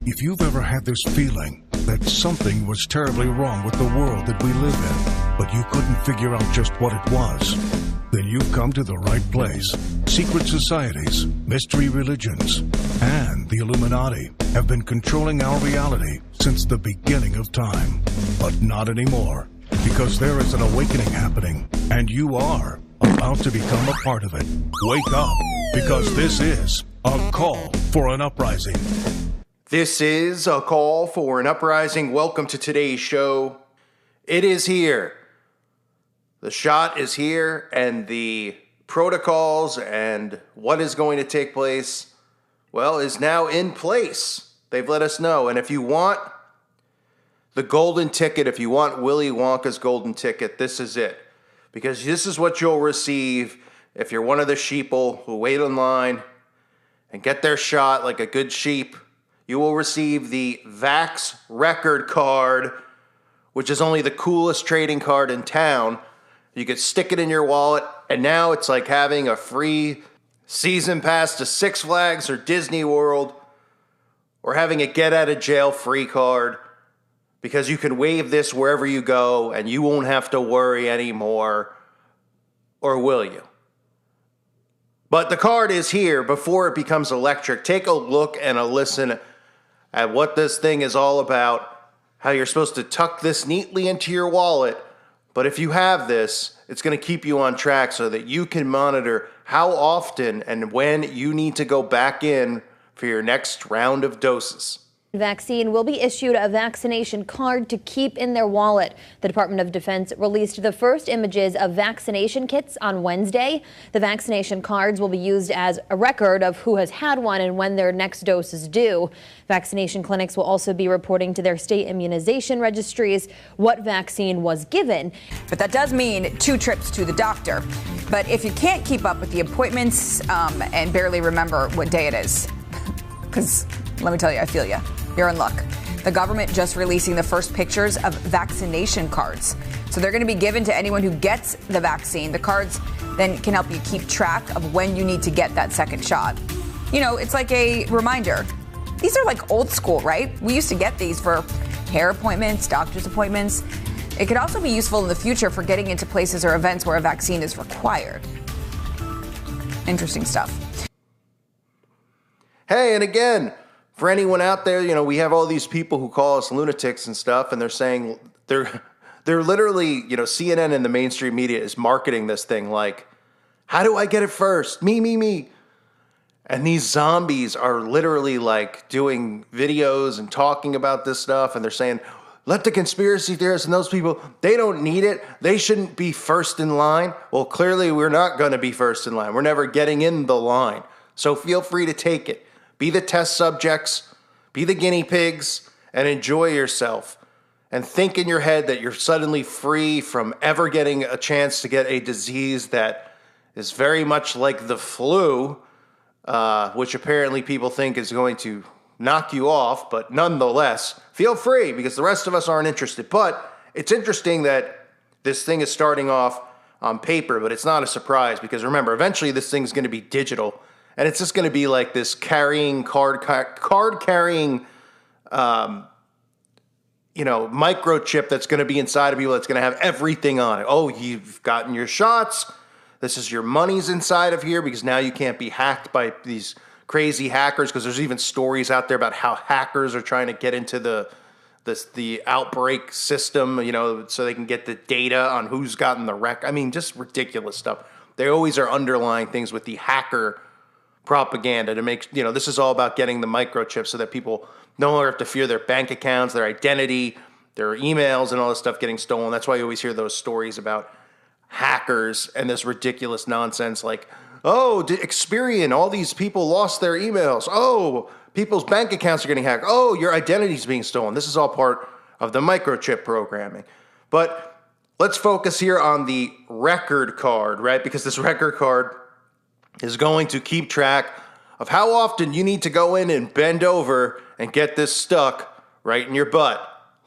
If you've ever had this feeling that something was terribly wrong with the world that we live in, but you couldn't figure out just what it was, then you've come to the right place. Secret societies, mystery religions, and the Illuminati have been controlling our reality since the beginning of time. But not anymore, because there is an awakening happening, and you are about to become a part of it. Wake up, because this is a call for an uprising. This is a call for an uprising. Welcome to today's show. It is here. The shot is here, and the protocols and what is going to take place, well, is now in place. They've let us know. And if you want the golden ticket, if you want Willy Wonka's golden ticket, this is it. Because this is what you'll receive if you're one of the sheeple who wait in line and get their shot like a good sheep. You will receive the Vax Record card, which is only the coolest trading card in town. You could stick it in your wallet, and now it's like having a free season pass to Six Flags or Disney World, or having a get-out-of-jail-free card, because you can wave this wherever you go, and you won't have to worry anymore, or will you? But the card is here before it becomes electric. Take a look and a listen at what this thing is all about, how you're supposed to tuck this neatly into your wallet. But if you have this, it's going to keep you on track so that you can monitor how often and when you need to go back in for your next round of doses. Vaccine will be issued a vaccination card to keep in their wallet. The Department of Defense released the first images of vaccination kits on Wednesday. The vaccination cards will be used as a record of who has had one and when their next dose is due. Vaccination clinics will also be reporting to their state immunization registries what vaccine was given. But that does mean 2 trips to the doctor. But if you can't keep up with the appointments and barely remember what day it is, because let me tell you, I feel you. You're in luck. The government just releasing the first pictures of vaccination cards. So they're going to be given to anyone who gets the vaccine. The cards then can help you keep track of when you need to get that second shot. You know, it's like a reminder. These are like old school, right? We used to get these for hair appointments, doctor's appointments. It could also be useful in the future for getting into places or events where a vaccine is required. Interesting stuff. Hey, and again, for anyone out there, you know, we have all these people who call us lunatics and stuff, and they're saying they're literally, you know, CNN and the mainstream media is marketing this thing like, how do I get it first? Me. And these zombies are literally like doing videos and talking about this stuff, and they're saying, let the conspiracy theorists and those people, they don't need it. They shouldn't be first in line. Well, clearly we're not going to be first in line. We're never getting in the line. So feel free to take it. Be the test subjects, be the guinea pigs, and enjoy yourself. And think in your head that you're suddenly free from ever getting a chance to get a disease that is very much like the flu, which apparently people think is going to knock you off. But nonetheless, feel free, because the rest of us aren't interested. But it's interesting that this thing is starting off on paper, but it's not a surprise, because remember, eventually this thing's going to be digital. And it's just going to be like this card carrying, microchip that's going to be inside of people that's going to have everything on it. Oh, you've gotten your shots. This is your money's inside of here, because now you can't be hacked by these crazy hackers, because there's even stories out there about how hackers are trying to get into the outbreak system, you know, so they can get the data on who's gotten the wreck. I mean, just ridiculous stuff. They always are underlying things with the hacker propaganda to make, you know, this is all about getting the microchip so that people no longer have to fear their bank accounts, their identity, their emails, and all this stuff getting stolen. That's why you always hear those stories about hackers and this ridiculous nonsense like, oh, Experian, all these people lost their emails. Oh, people's bank accounts are getting hacked. Oh, your identity's being stolen. This is all part of the microchip programming. But let's focus here on the record card, right? Because this record card is going to keep track of how often you need to go in and bend over and get this stuck right in your butt,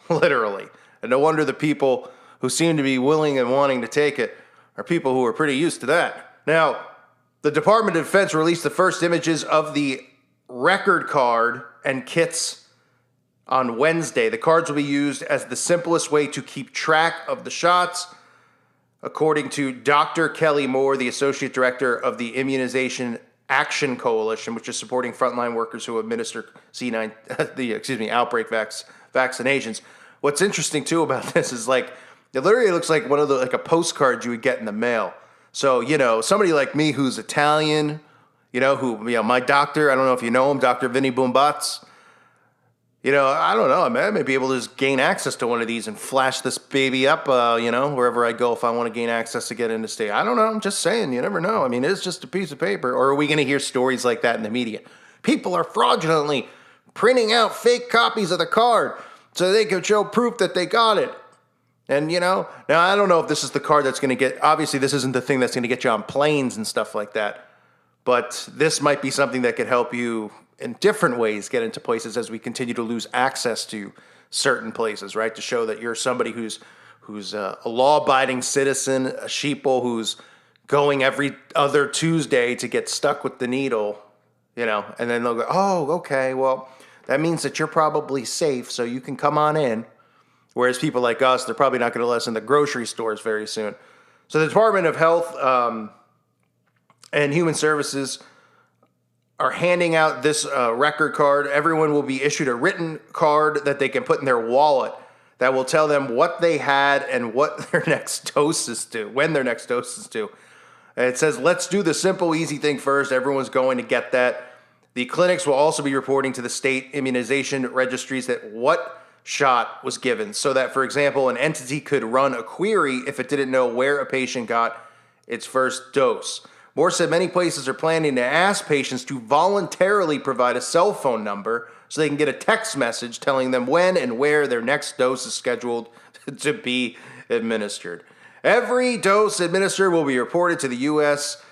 literally. And no wonder the people who seem to be willing and wanting to take it are people who are pretty used to that. Now, the Department of Defense released the first images of the record card and kits on Wednesday. The cards will be used as the simplest way to keep track of the shots, according to Dr. Kelly Moore, the Associate Director of the Immunization Action Coalition, which is supporting frontline workers who administer outbreak vaccinations. What's interesting too about this is it literally looks like one of the a postcard you would get in the mail. So somebody like me who's Italian, my doctor, I don't know if you know him, Dr. Vinny Boombatz. I don't know, man. I may be able to just gain access to one of these and flash this baby up, wherever I go if I want to gain access to get into state. I don't know. I'm just saying. You never know. I mean, it's just a piece of paper. Or are we going to hear stories like that in the media? People are fraudulently printing out fake copies of the card so they can show proof that they got it. And, now I don't know if this is the card that's going to get, obviously this isn't the thing that's going to get you on planes and stuff like that. But this might be something that could help you in different ways get into places as we continue to lose access to certain places, right? To show that you're somebody who's a law-abiding citizen, a sheeple who's going every other Tuesday to get stuck with the needle, and then they'll go, oh, okay, well, that means that you're probably safe, so you can come on in. Whereas people like us, they're probably not going to let us in the grocery stores very soon. So the Department of Health and Human Services are handing out this record card. Everyone will be issued a written card that they can put in their wallet that will tell them what they had and what their next dose is due, when their next dose is due. And it says, let's do the simple, easy thing first. Everyone's going to get that. The clinics will also be reporting to the state immunization registries that what shot was given, so that, for example, an entity could run a query if it didn't know where a patient got its first dose. Moore said many places are planning to ask patients to voluntarily provide a cell phone number so they can get a text message telling them when and where their next dose is scheduled to be administered. Every dose administered will be reported to the U.S.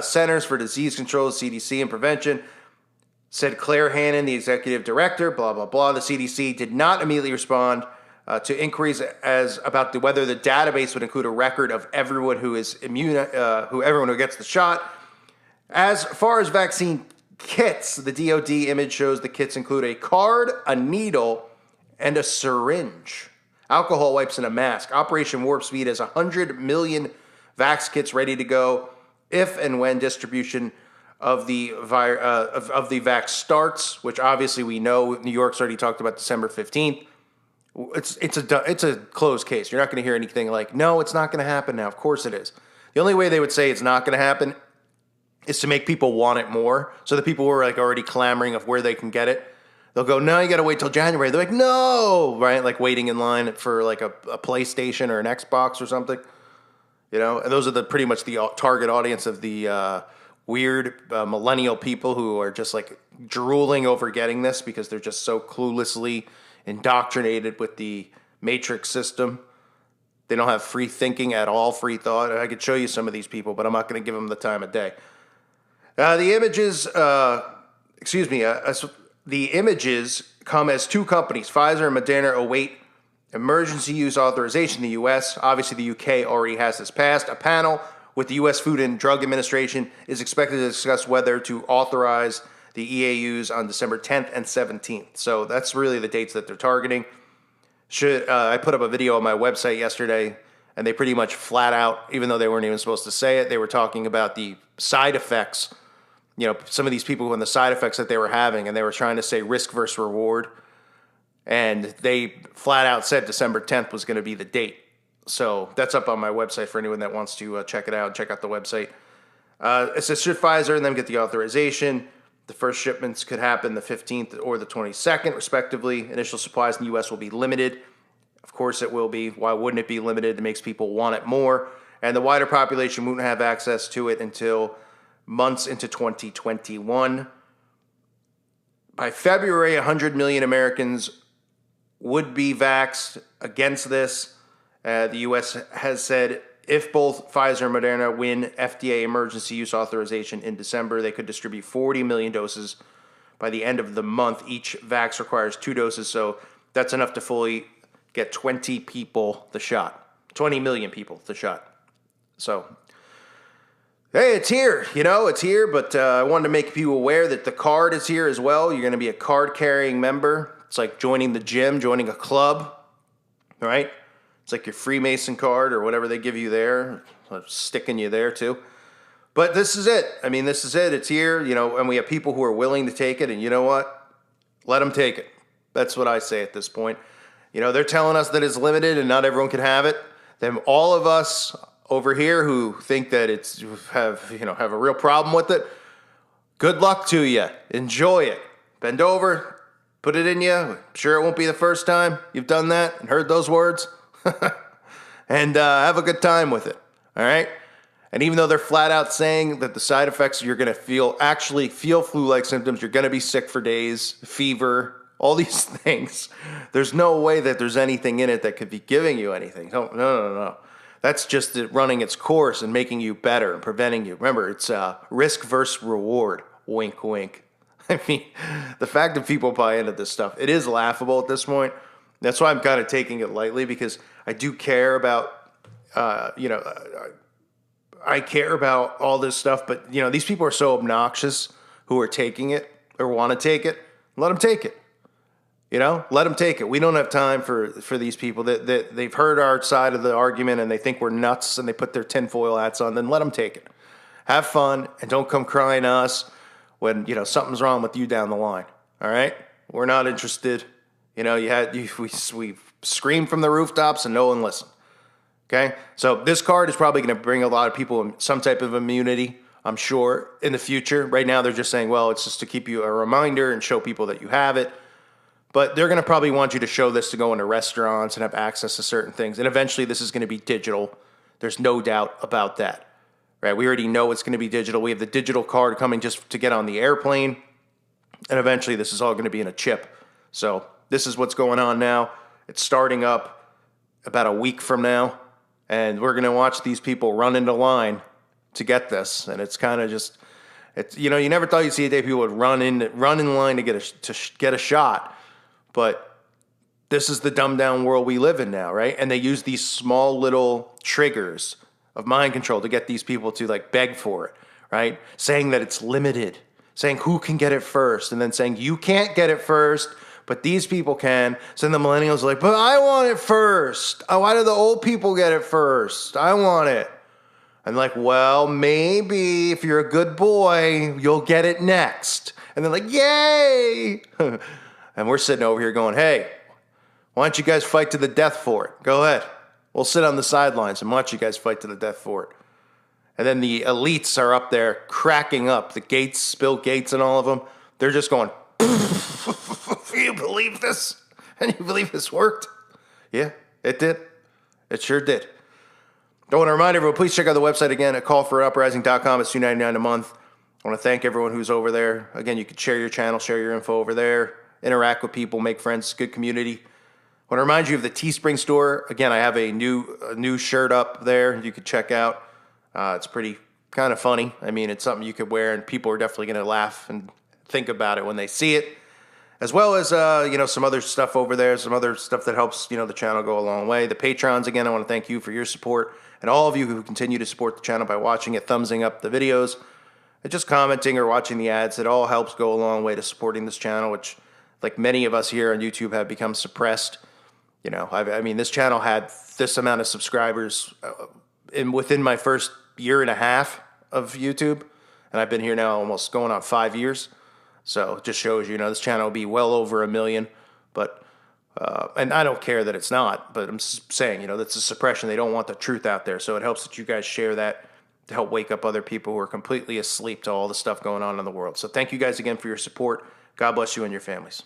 Centers for Disease Control, CDC, and Prevention, said Claire Hannon, the executive director, blah, blah, blah. The CDC did not immediately respond to inquiries about whether the database would include a record of everyone who is everyone who gets the shot. As far as vaccine kits, the DoD image shows the kits include a card, a needle, and a syringe, alcohol wipes, and a mask. Operation Warp Speed has 100 million vax kits ready to go if and when distribution of the vax starts, which obviously we know New York's already talked about December 15th. It's a closed case. You're not going to hear anything like, no, it's not going to happen now. Of course it is. The only way they would say it's not going to happen is to make people want it more. So the people who are already clamoring of where they can get it, they'll go, no, you got to wait till January. They're like, no, right? Like waiting in line for a PlayStation or an Xbox or something, and those are pretty much the target audience of the weird millennial people who are just drooling over getting this because they're just so cluelessly indoctrinated with the matrix system. They don't have free thinking at all, free thought. I could show you some of these people, but I'm not going to give them the time of day. The images come as two companies, Pfizer and Moderna, await emergency use authorization in the U.S. Obviously, the U.K. already has this passed. A panel with the U.S. Food and Drug Administration is expected to discuss whether to authorize the EAUs on December 10th and 17th. So that's really the dates that they're targeting. I put up a video on my website yesterday, and they pretty much flat out, even though they weren't even supposed to say it, they were talking about the side effects, some of these people and the side effects that they were having, and they were trying to say risk versus reward. And they flat out said December 10th was going to be the date. So that's up on my website for anyone that wants to check it out. Check out the website. It says should Pfizer and them get the authorization, the first shipments could happen the 15th or the 22nd, respectively. Initial supplies in the U.S. will be limited. Of course it will be. Why wouldn't it be limited? It makes people want it more. And the wider population won't have access to it until months into 2021. By February, 100 million Americans would be vaxxed against this. The U.S. has said if both Pfizer and Moderna win FDA emergency use authorization in December, they could distribute 40 million doses by the end of the month. Each vax requires 2 doses, so that's enough to fully get 20 people the shot. 20 million people the shot. So, hey, it's here. It's here, but I wanted to make you aware that the card is here as well. You're going to be a card-carrying member. It's like joining the gym, joining a club, right? It's like your Freemason card or whatever they give you there, sticking you there too. But this is it. I mean, this is it. It's here, and we have people who are willing to take it. And you know what? Let them take it. That's what I say at this point. They're telling us that it's limited and not everyone can have it. Then all of us over here who think that have a real problem with it, good luck to you. Enjoy it. Bend over, put it in you. I'm sure it won't be the first time you've done that and heard those words. And have a good time with it. All right? And even though they're flat out saying that the side effects you're going to actually feel flu-like symptoms, you're going to be sick for days, fever, all these things, there's no way that there's anything in it that could be giving you anything. No. That's just it running its course and making you better and preventing you. Remember, it's risk versus reward. Wink, wink. I mean, the fact that people buy into this stuff, it is laughable at this point. That's why I'm kind of taking it lightly, because I do care about, I care about all this stuff. But, these people are so obnoxious who are taking it or want to take it. Let them take it. Let them take it. We don't have time for these people that they've heard our side of the argument and they think we're nuts and they put their tinfoil hats on. Then let them take it. Have fun and don't come crying to us when, something's wrong with you down the line. All right? We're not interested. We screamed from the rooftops and no one listened. Okay? So this card is probably going to bring a lot of people some type of immunity, I'm sure, in the future. Right now they're just saying, well, it's just to keep you a reminder and show people that you have it. But they're going to probably want you to show this to go into restaurants and have access to certain things. And eventually this is going to be digital. There's no doubt about that. Right? We already know it's going to be digital. We have the digital card coming just to get on the airplane. And eventually this is all going to be in a chip. So this is what's going on now. It's starting up about a week from now. And we're going to watch these people run into line to get this. And it's kind of just, you never thought you'd see a day people would run in line to get a shot. But this is the dumbed down world we live in now, right? And they use these small little triggers of mind control to get these people to beg for it, right? Saying that it's limited, saying who can get it first, and then saying you can't get it first, but these people can. So then the millennials are like, but I want it first. Why do the old people get it first? I want it. I'm like, well, maybe if you're a good boy, you'll get it next. And they're like, yay! And we're sitting over here going, hey, why don't you guys fight to the death for it? Go ahead. We'll sit on the sidelines and watch you guys fight to the death for it. And then the elites are up there cracking up. The Gates, Bill Gates and all of them, they're just going, you believe this? And you believe this worked? Yeah, it did. It sure did. I want to remind everyone, please check out the website again at callforuprising.com. It's $2.99 a month. I want to thank everyone who's over there. Again, you can share your channel, share your info over there, interact with people, make friends, good community. I want to remind you of the Teespring store. Again, I have a new shirt up there you could check out. It's pretty kind of funny. I mean, it's something you could wear, and people are definitely going to laugh and think about it when they see it. As well as, some other stuff over there, some other stuff that helps, the channel go a long way. The Patrons, again, I want to thank you for your support. And all of you who continue to support the channel by watching it, thumbsing up the videos, and just commenting or watching the ads. It all helps go a long way to supporting this channel, which, like many of us here on YouTube, have become suppressed. This channel had this amount of subscribers within my first year and a half of YouTube. And I've been here now almost going on 5 years. So it just shows you, this channel will be well over 1 million. But, and I don't care that it's not, but I'm saying, that's a suppression. They don't want the truth out there. So it helps that you guys share that to help wake up other people who are completely asleep to all the stuff going on in the world. So thank you guys again for your support. God bless you and your families.